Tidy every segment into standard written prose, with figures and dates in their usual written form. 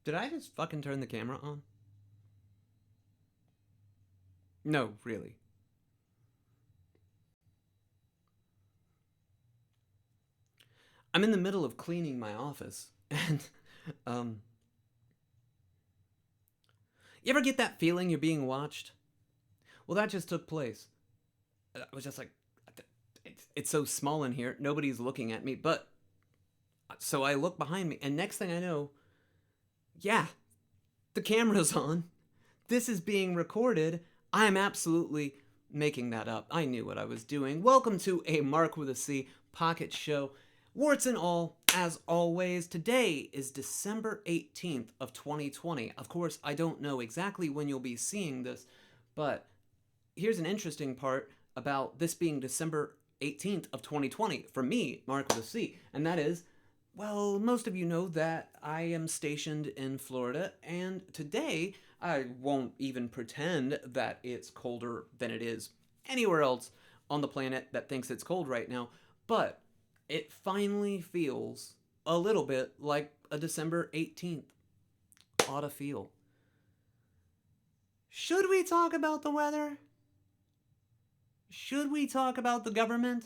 Did I just fucking turn the camera on? No, really. I'm in the middle of cleaning my office, and, you ever get that feeling you're being watched? Well, that just took place. I was just like, it's so small in here, nobody's looking at me, but, so I look behind me, and next thing I know, yeah, the camera's on. This is being recorded. I'm absolutely making that up. I knew what I was doing. Welcome to a Marc with a C pocket show. Warts and all, as always. Today is December 18th of 2020. Of course, I don't know exactly when you'll be seeing this, but here's an interesting part about this being December 18th of 2020 for me, Marc with a C, and that is, well, most of you know that I am stationed in Florida, and today I won't even pretend that it's colder than it is anywhere else on the planet that thinks it's cold right now, but it finally feels a little bit like a December 18th ought to feel. Should we talk about the weather? Should we talk about the government?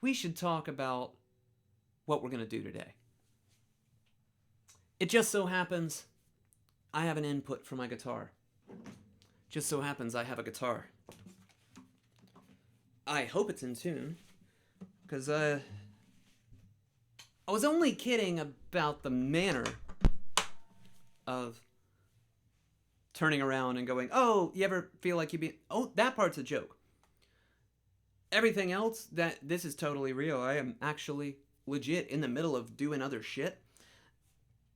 We should talk about what we're going to do today. It just so happens I have an input for my guitar. Just so happens I have a guitar. I hope it's in tune, because I was only kidding about the manner of turning around and going, oh, you ever feel like oh, that part's a joke. Everything else, this is totally real. I am actually legit in the middle of doing other shit.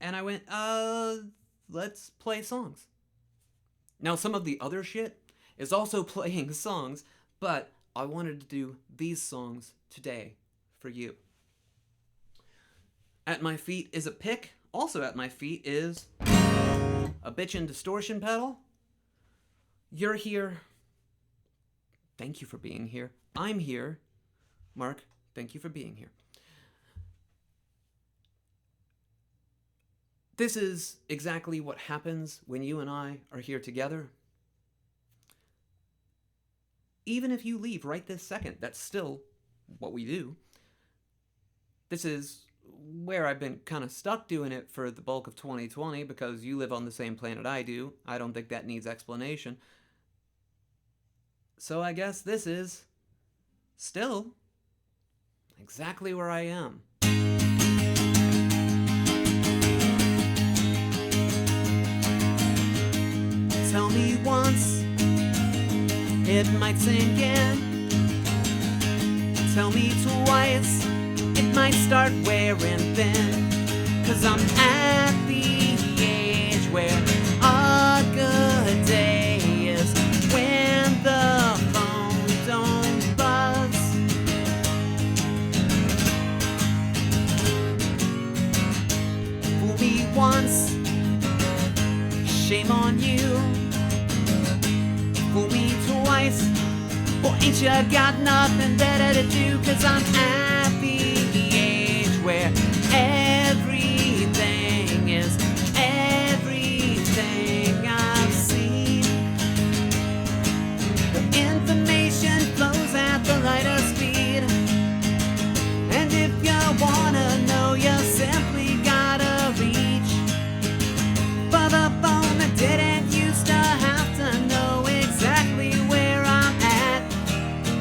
And I went, let's play songs. Now, some of the other shit is also playing songs, but I wanted to do these songs today for you. At my feet is a pick. Also at my feet is a bitchin' distortion pedal. You're here. Thank you for being here. I'm here. Marc, thank you for being here. This is exactly what happens when you and I are here together. Even if you leave right this second, that's still what we do. This is where I've been kind of stuck doing it for the bulk of 2020 because you live on the same planet I do. I don't think that needs explanation. So I guess this is still exactly where I am. Tell me once, it might sink in. Tell me twice, it might start wearing thin. 'Cause I'm at the age where a good day is when the phone don't buzz. Fool me once, shame on you. Fool me twice, well, ain't ya got nothing better to do? 'Cause I'm at the age where everything is everything I've seen. The information flows at the light of speed, and if you wanna know, you simply gotta reach for the phone that didn't used to have to know exactly where I'm at,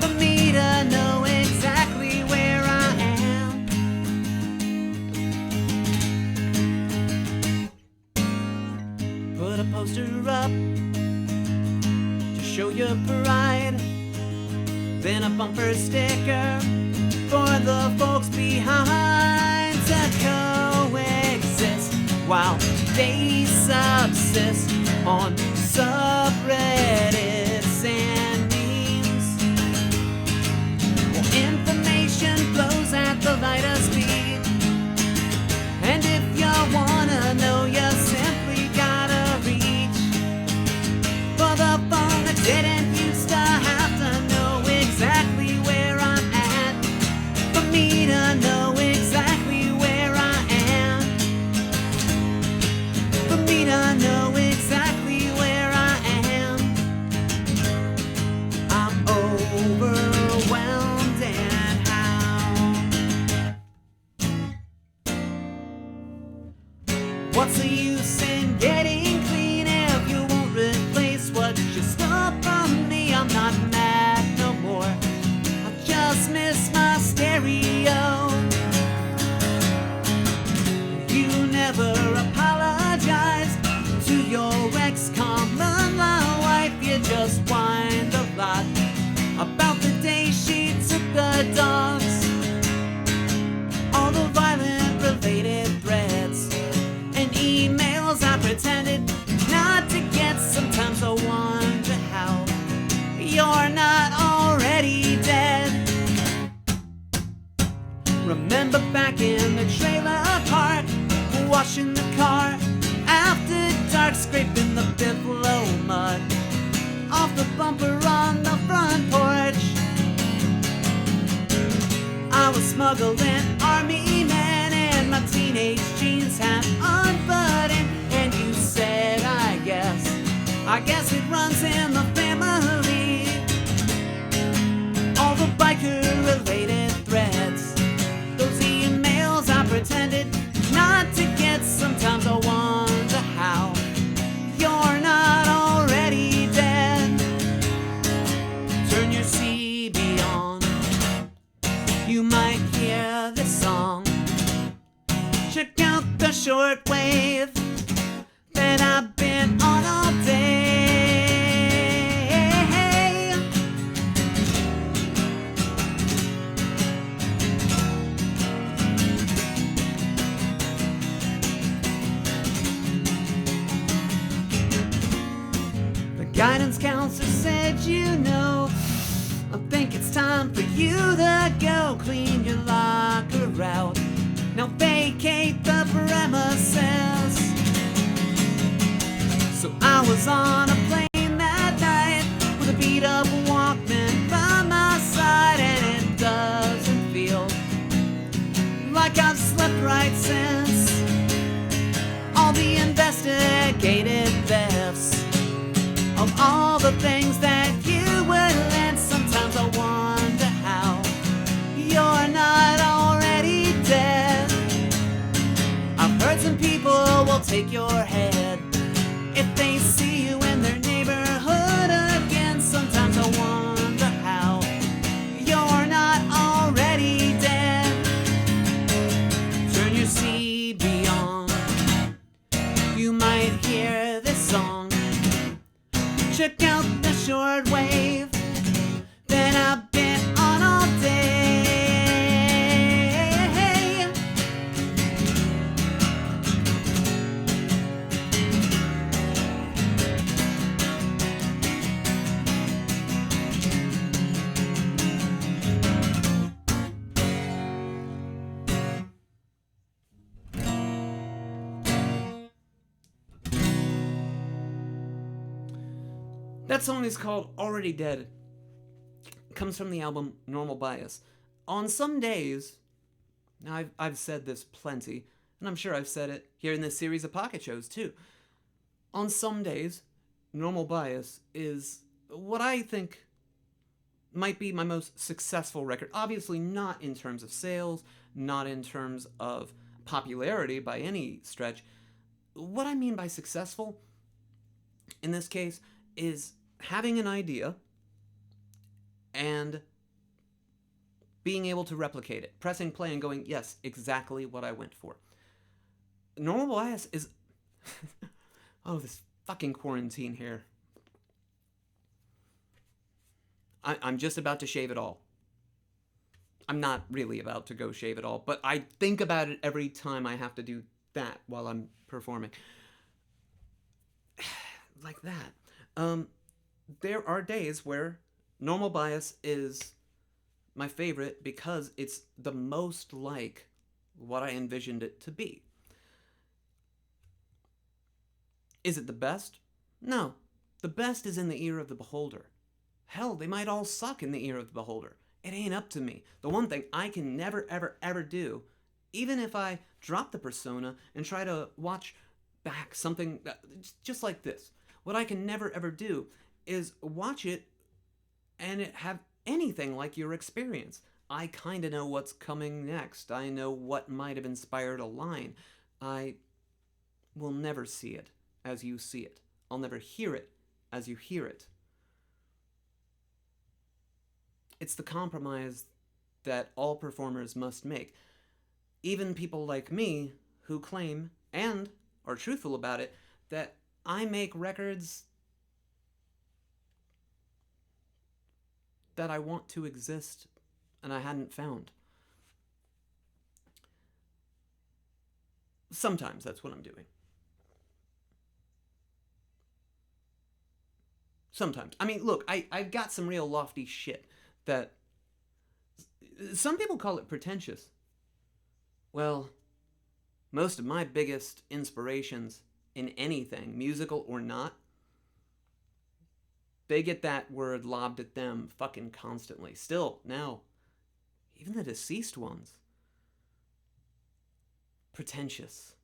for me to know exactly where I am. Put a poster up to show your pride, then a bumper sticker for the folks behind to coexist while they subsist on subreddits and memes. Well, information flows at the light of speed, and if you wanna know, you simply gotta reach for the phone that didn't used to have to know exactly where I'm at, for me to know exactly where I am. What's the use in getting clean if you won't replace what you stole from me? I'm not mad no more, I just miss my stereo. You never apologized to your ex-common law wife. You just whined a lot about the day she took the dogs. All the violent related threads and emails I pretended not to get. Sometimes I wonder how you're not already dead. Remember back in the trailer park, washing the car after dark, scraping the Buffalo mud off the bumper on the front porch. I was smuggling army men and my teenage jeans half unbuttoned, and you said, I guess it runs in the family. All the biker-related threads, those emails I pretended not to get. Sometimes I wonder how you're not already dead. Turn your CB on, you might hear this song. Check out the shortwave that I've been on all day. The guidance counselor said, you know, I think it's time for you to go. Clean your locker out, now vacate the premises. So I was on a plane that night with a beat up Walkman by my side, and it doesn't feel like I've slept right since all the investigated thefts of all the things that you would lend. Sometimes I wonder how you're not already dead. I've heard some people will take your head if they see you in their neighborhood again. Sometimes I wonder how you're not already dead. Turn your CB on, you might hear this song. Check out the shortwave that I've been on all day. That song is called Already Dead. It comes from the album Normal Bias. On some days, now I've said this plenty, and I'm sure I've said it here in this series of pocket shows too. On some days, Normal Bias is what I think might be my most successful record. Obviously not in terms of sales, not in terms of popularity by any stretch. What I mean by successful, in this case, is having an idea and being able to replicate it, pressing play and going, yes, exactly what I went for. Normal Bias is oh, this fucking quarantine here. I'm just about to shave it all. I'm not really about to go shave it all, but I think about it every time I have to do that while I'm performing. Like that. There are days where Normal Bias is my favorite because it's the most like what I envisioned it to be. Is it the best? No. The best is in the ear of the beholder. Hell, they might all suck in the ear of the beholder. It ain't up to me. The one thing I can never, ever, ever do, even if I drop the persona and try to watch back something just like this, what I can never, ever do is watch it and it have anything like your experience. I kind of know what's coming next. I know what might have inspired a line. I will never see it as you see it. I'll never hear it as you hear it. It's the compromise that all performers must make. Even people like me who claim, and are truthful about it, that I make records that I want to exist and I hadn't found. Sometimes that's what I'm doing. Sometimes. I mean, look, I've got some real lofty shit that some people call it pretentious. Well, most of my biggest inspirations in anything, musical or not, they get that word lobbed at them fucking constantly. Still, now, even the deceased ones. Pretentious.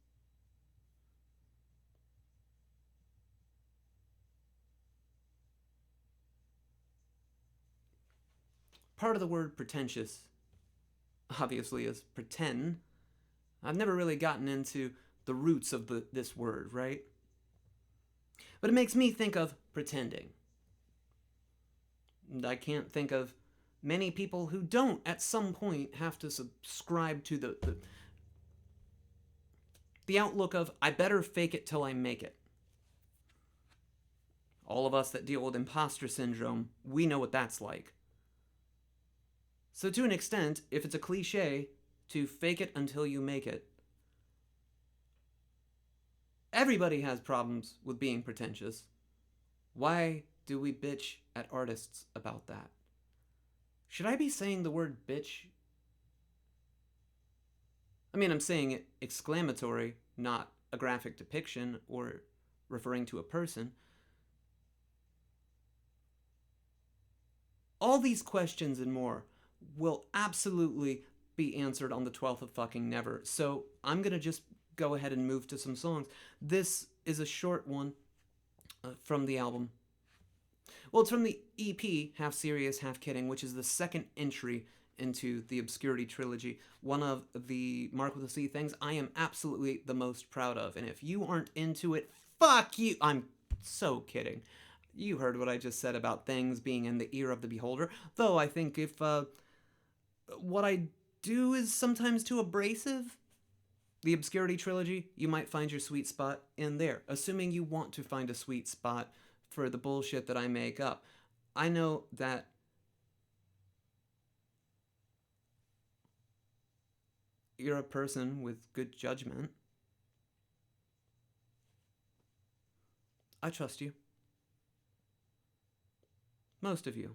Part of the word pretentious, obviously, is pretend. I've never really gotten into the roots of this word, right? But it makes me think of pretending. And I can't think of many people who don't, at some point, have to subscribe to the outlook of, I better fake it till I make it. All of us that deal with imposter syndrome, we know what that's like. So to an extent, if it's a cliche to fake it until you make it, everybody has problems with being pretentious. Why do we bitch at artists about that? Should I be saying the word bitch? I mean, I'm saying it exclamatory, not a graphic depiction or referring to a person. All these questions and more will absolutely be answered on the 12th of fucking never. So I'm going to just go ahead and move to some songs. This is a short one from the album. Well, it's from the EP, Half Serious, Half Kidding, which is the second entry into the Obscurity trilogy. One of the Marc with a C things I am absolutely the most proud of. And if you aren't into it, fuck you. I'm so kidding. You heard what I just said about things being in the ear of the beholder. Though I think if what I do is sometimes too abrasive, the Obscurity trilogy, you might find your sweet spot in there. Assuming you want to find a sweet spot for the bullshit that I make up. I know that you're a person with good judgment. I trust you. Most of you.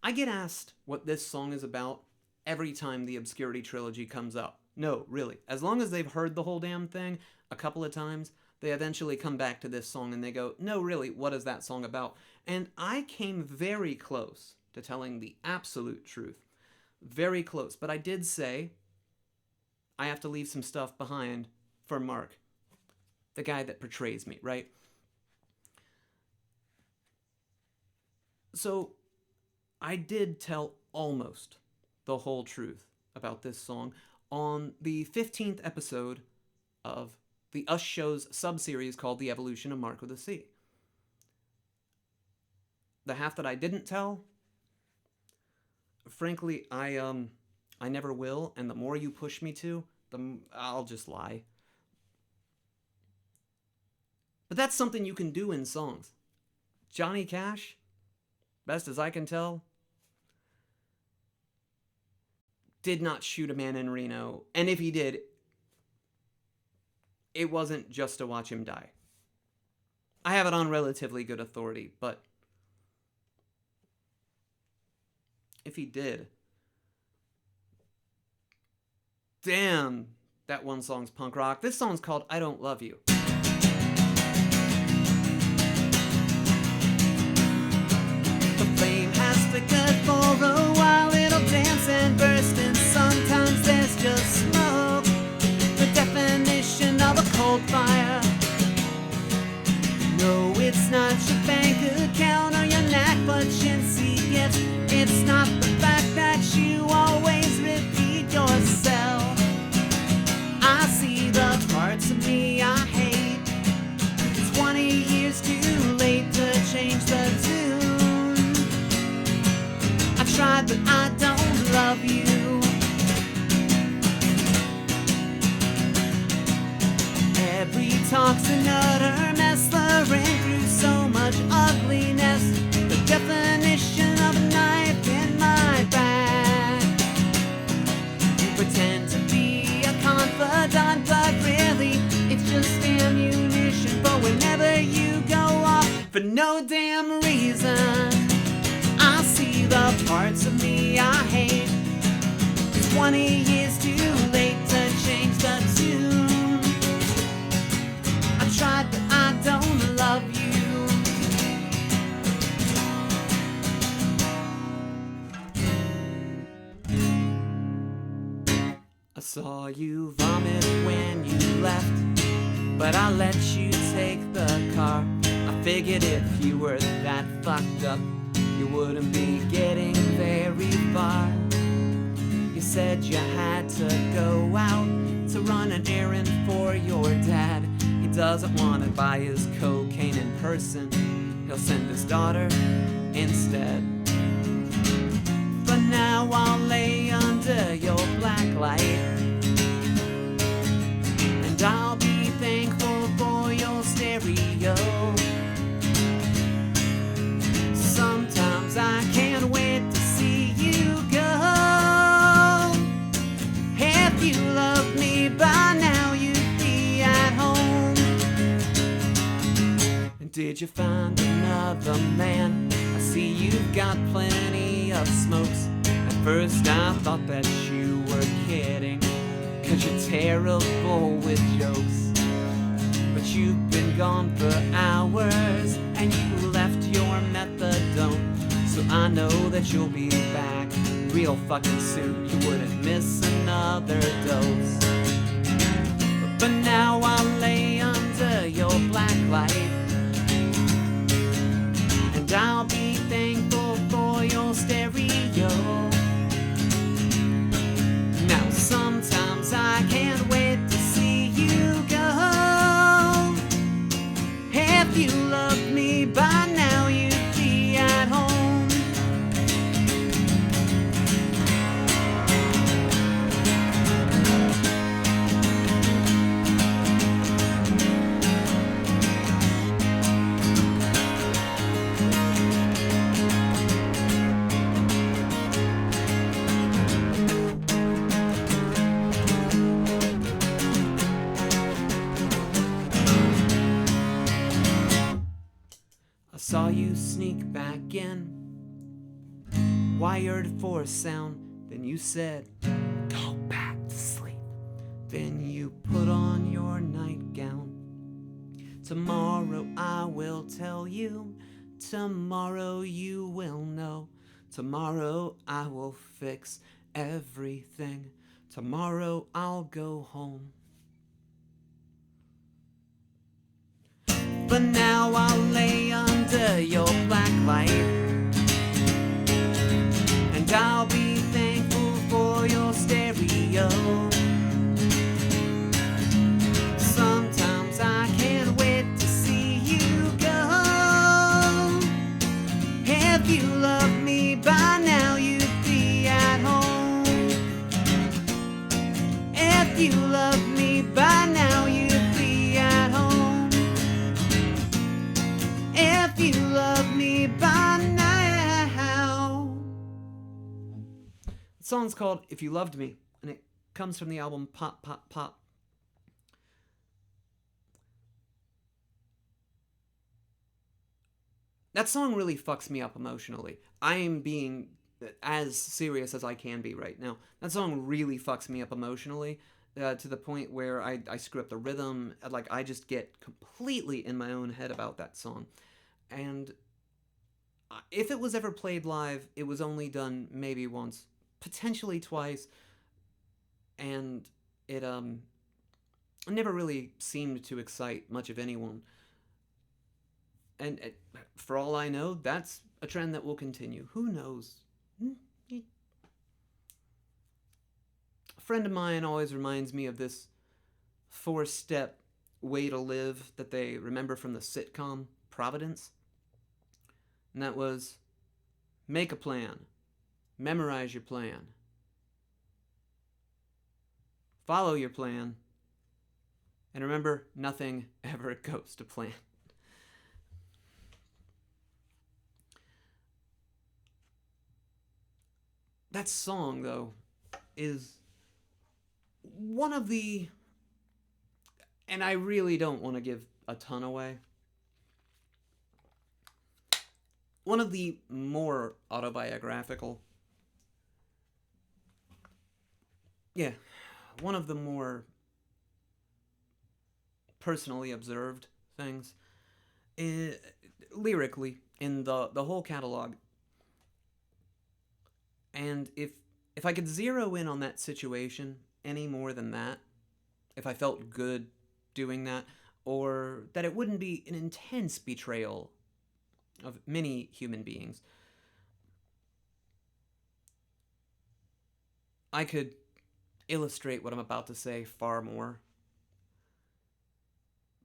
I get asked what this song is about every time the Obscurity trilogy comes up. No, really. As long as they've heard the whole damn thing a couple of times, they eventually come back to this song and they go, no, really, what is that song about? And I came very close to telling the absolute truth. Very close. But I did say I have to leave some stuff behind for Marc, the guy that portrays me, right? So I did tell almost the whole truth about this song on the 15th episode of the Us Show's sub-series called The Evolution of Marc with a C. The half that I didn't tell, frankly, I never will, and the more you push me to, I'll just lie. But that's something you can do in songs. Johnny Cash, best as I can tell, did not shoot a man in Reno, and if he did, it wasn't just to watch him die. I have it on relatively good authority, but if he did, damn, that one song's punk rock. This song's called I Don't Love You. The flame has flickered for a while, it'll dance and burst, and sometimes there's just smoke. The definition of a cold fire. No, it's not your bank account or your knack for chintzy gifts. It's not the fact that you tried, but I don't love you. Every talk's an utter mess, luring through so much ugliness. The definition of a knife in my back. You pretend to be a confidant, but really it's just ammunition for whenever you go off for no damn reason. I see the parts of me I hate. It's 20 years too late to change the tune. I tried, but I don't love you. I saw you vomit when you left, but I let you take the car. I figured if you were that fucked up, you wouldn't be getting very far. You said you had to go out to run an errand for your dad. He doesn't want to buy his cocaine in person. He'll send his daughter instead. But now I'll lay under your black light, and I'll be thankful for your stereo. Sometimes I can't wait to see you go. If you loved me by now, you'd be at home. And did you find another man? I see you've got plenty of smokes. At first I thought that you were kidding, 'cause you're terrible with jokes. But you've been gone for hours, and you left your methadone. So I know that you'll be back real fucking soon. You wouldn't miss another dose. But now I'll lay under your black light, and I'll be thankful for your stereo. Now sometimes I can't wait to see you go. If you loved me by now, you'd be at home. I saw you sneak back in, wired for a sound. Then you said, go back to sleep. Then you put on your nightgown. Tomorrow I will tell you. Tomorrow you will know. Tomorrow I will fix everything. Tomorrow I'll go home. But now I'll lay under your black light, and I'll be thankful for your stereo. Sometimes I can't wait to see you go. If you loved me by now, you'd be at home. If you loved me by now, you'd be at home. If you love me by now. The song's called If You Loved Me, and it comes from the album Pop, Pop, Pop. That song really fucks me up emotionally. I am being as serious as I can be right now. That song really fucks me up emotionally, to the point where I screw up the rhythm. Like, I just get completely in my own head about that song. And if it was ever played live, it was only done maybe once, potentially twice, and it never really seemed to excite much of anyone. And for all I know, that's a trend that will continue. Who knows? A friend of mine always reminds me of this 4-step way to live that they remember from the sitcom Providence. And that was, make a plan, Memorize your plan. Follow your plan. And remember, nothing ever goes to plan. That song, though, is one of the... And I really don't want to give a ton away. One of the more autobiographical... Yeah, one of the more personally observed things lyrically in the whole catalog. And if I could zero in on that situation any more than that, if I felt good doing that, or that it wouldn't be an intense betrayal of many human beings, I could illustrate what I'm about to say far more.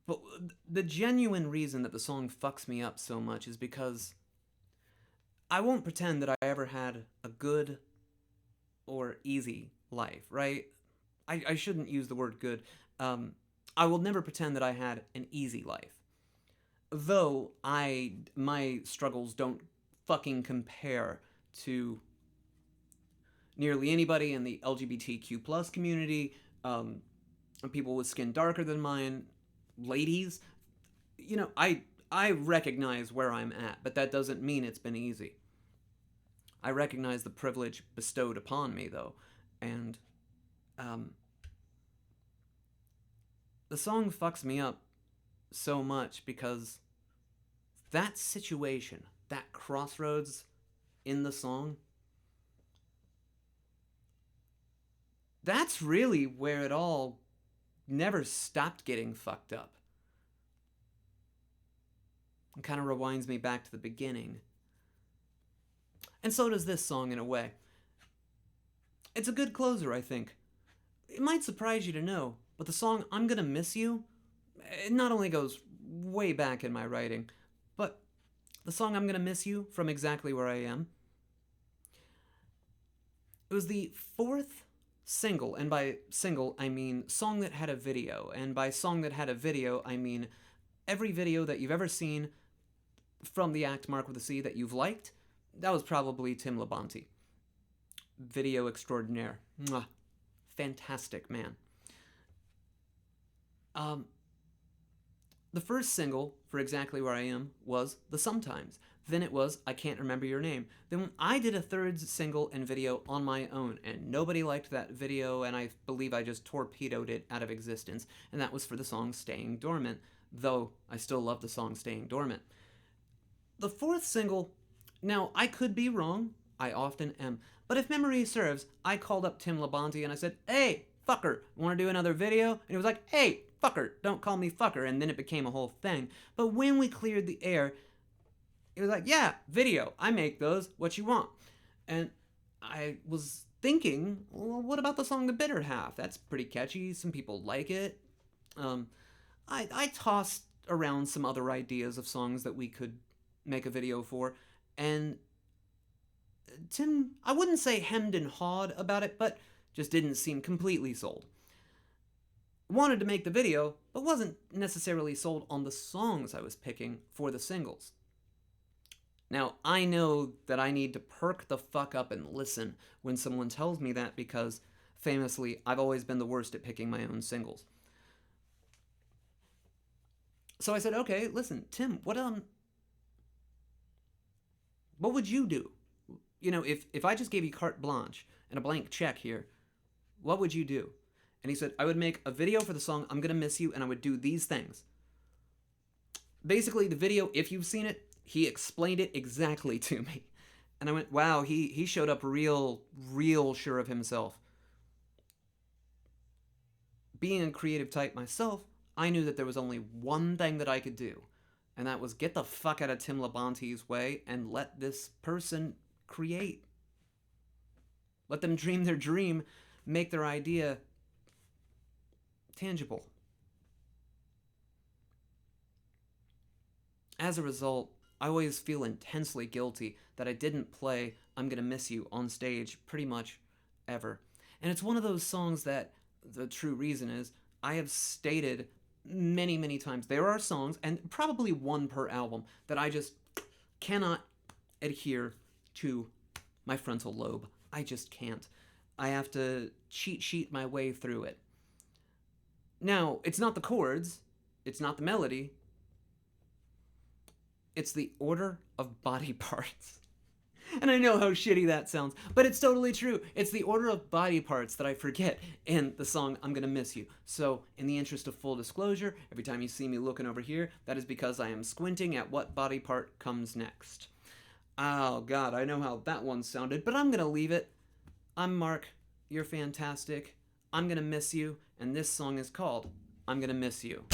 But the genuine reason that the song fucks me up so much is because I won't pretend that I ever had a good or easy life, right? I shouldn't use the word good. I will never pretend that I had an easy life. Though my struggles don't fucking compare to nearly anybody in the LGBTQ plus community, people with skin darker than mine, ladies. You know, I recognize where I'm at, but that doesn't mean it's been easy. I recognize the privilege bestowed upon me, though, and the song fucks me up so much because that situation, that crossroads in the song, that's really where it all never stopped getting fucked up. It kind of rewinds me back to the beginning. And so does this song in a way. It's a good closer, I think. It might surprise you to know, but the song I'm Gonna Miss You, it not only goes way back in my writing, but the song I'm Gonna Miss You from Exactly Where I Am, it was the fourth single, and by single I mean song that had a video, and by song that had a video I mean every video that you've ever seen from the act Marc with a C that you've liked, that was probably Tim Labonte. Video extraordinaire. Mwah. Fantastic man. The first single for Exactly Where I Am was The Sometimes. Then it was I Can't Remember Your Name. Then I did a third single and video on my own, and nobody liked that video, and I believe I just torpedoed it out of existence, and that was for the song Staying Dormant, though I still love the song Staying Dormant. The fourth single, now I could be wrong, I often am, but if memory serves, I called up Tim Labonte and I said, "Hey, fucker, want to do another video?" And he was like, "Hey, fucker, don't call me fucker," and then it became a whole thing. But when we cleared the air, it was like, "Yeah, video, I make those, what you want?" And I was thinking, well, what about the song The Bitter Half? That's pretty catchy, some people like it. I tossed around some other ideas of songs that we could make a video for, and Tim, I wouldn't say hemmed and hawed about it, but just didn't seem completely sold. Wanted to make the video, but wasn't necessarily sold on the songs I was picking for the singles. Now, I know that I need to perk the fuck up and listen when someone tells me that because, famously, I've always been the worst at picking my own singles. So I said, okay, listen, Tim, what would you do? You know, if I just gave you carte blanche and a blank check here, what would you do? And he said, I would make a video for the song I'm Gonna Miss You, and I would do these things. Basically, the video, if you've seen it, he explained it exactly to me. And I went, wow, he showed up real sure of himself. Being a creative type myself, I knew that there was only one thing that I could do, and that was get the fuck out of Tim Labonte's way and let this person create. Let them dream their dream, make their idea tangible. As a result, I always feel intensely guilty that I didn't play I'm Gonna Miss You on stage pretty much ever. And it's one of those songs that the true reason is I have stated many, many times there are songs, and probably one per album, that I just cannot adhere to my frontal lobe. I just can't. I have to cheat sheet my way through it. Now, it's not the chords, it's not the melody, it's the order of body parts. And I know how shitty that sounds, but it's totally true. It's the order of body parts that I forget in the song I'm Gonna Miss You. So, in the interest of full disclosure, every time you see me looking over here, that is because I am squinting at what body part comes next. Oh god, I know how that one sounded, but I'm gonna leave it. I'm Mark, you're fantastic, I'm gonna miss you, and this song is called I'm Gonna Miss You.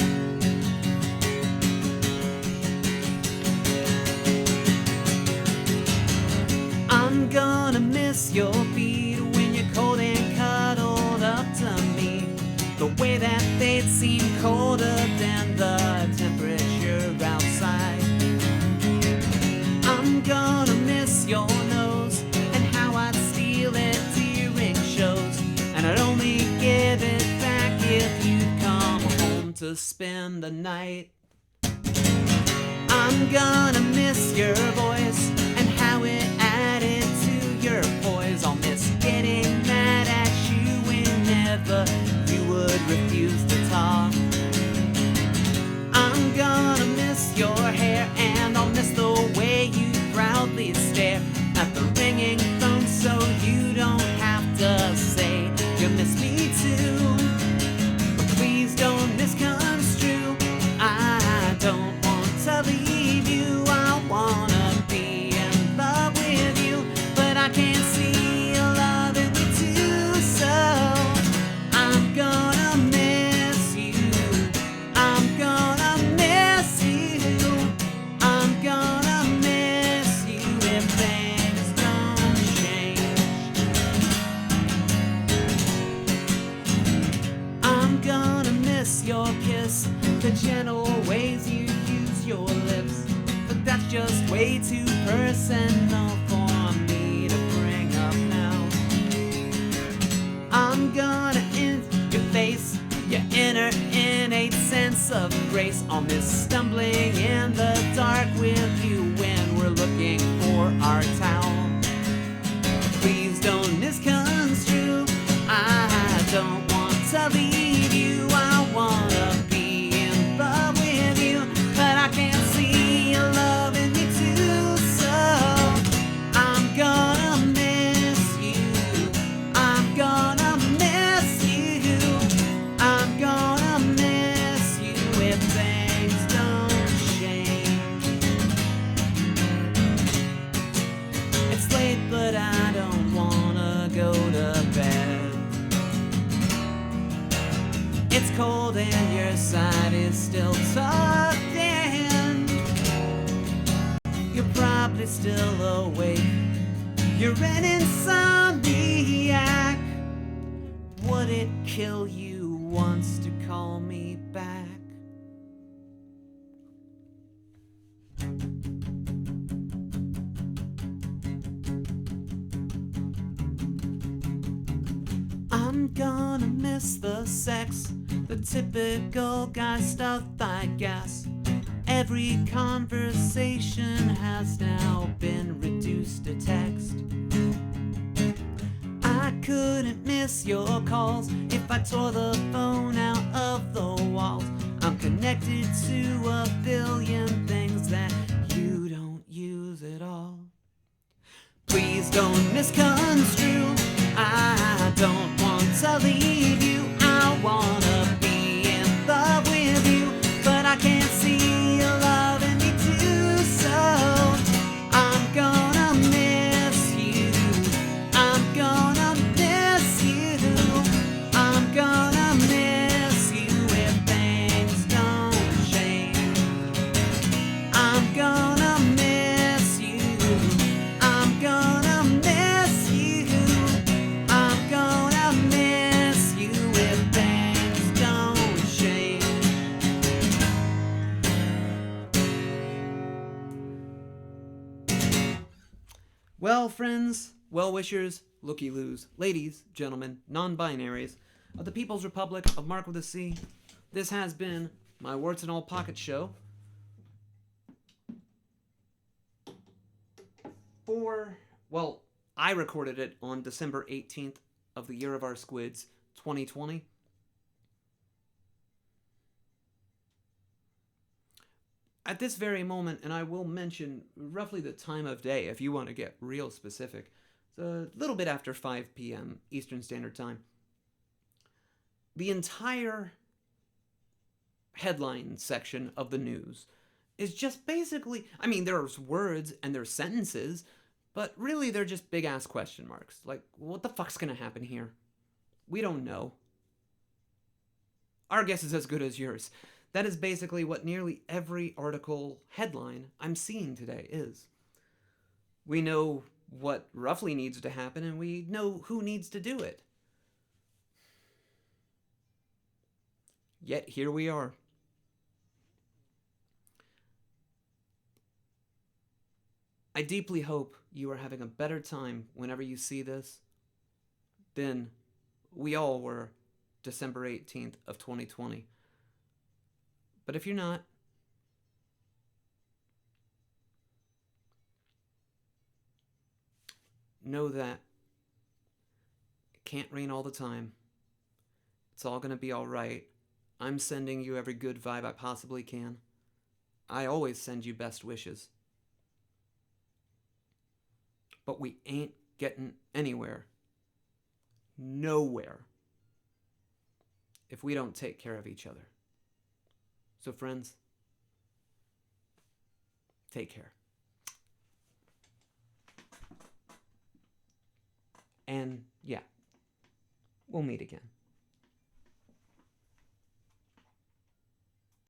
I'm gonna miss your feet when you're cold and cuddled up to me, the way that they'd seem colder than the temperature outside. I'm gonna miss your nose and how I'd steal it during shows, and I'd only give it back if you'd come home to spend the night. I'm gonna miss your voice and how it added to your poise. I'll miss getting mad at you whenever you would refuse to talk. I'm gonna miss your hair, and I'll miss the way you proudly stare at the ringing phone, so you don't have to say you miss me too. But please don't misconstrue, I don't want to leave you. I wanna be in love with you, but I can't see you loving me too. So I'm gonna miss you, I'm gonna miss you, I'm gonna miss you if things don't change. I'm gonna miss your kiss, the gentle ways you use your lips, but that's just way too personal for me to bring up now. I'm gonna in your face, your inner innate sense of grace. I'll miss stumbling in the dark with you when we're looking for our towel. Please don't misconstrue, I don't want to leave you. I wanna be in love with you, but I can't see you loving me too. So I'm gonna miss you, I'm gonna miss you, I'm gonna miss you if things don't change. It's late, but I don't wanna go to bed. It's cold and your side is still tucked in. You're probably still awake, you're an insomniac. Would it kill you once to call me back? I'm gonna miss the sex, the typical guy stuff, I guess. Every conversation has now been reduced to text. I couldn't miss your calls if I tore the phone out of the walls. I'm connected to a billion things that you don't use at all. Please don't misconstrue, I don't want to leave you. I wanna be in love with you, but I can't see you loving me too. So I'm gonna miss you, I'm gonna miss you, I'm gonna miss you if things don't change. I'm gonna miss you, I'm gonna miss you, Well, friends, well-wishers, looky-loos, ladies, gentlemen, non-binaries of the People's Republic of Marc with a C, this has been my Warts and All Pocket Show well, I recorded it on December 18th of the year of our squids, 2020. At this very moment, and I will mention roughly the time of day if you want to get real specific, it's a little bit after 5 p.m. Eastern Standard Time. The entire headline section of the news is just basically, I mean, there's words and there's sentences, but really they're just big-ass question marks. Like, what the fuck's gonna happen here? We don't know. Our guess is as good as yours. That is basically what nearly every article headline I'm seeing today is. We know what roughly needs to happen, and we know who needs to do it. Yet here we are. I deeply hope you are having a better time whenever you see this than we all were December 18th of 2020. But if you're not, know that it can't rain all the time. It's all going to be all right. I'm sending you every good vibe I possibly can. I always send you best wishes. But we ain't getting anywhere. Nowhere. If we don't take care of each other. So friends, take care. And yeah, we'll meet again.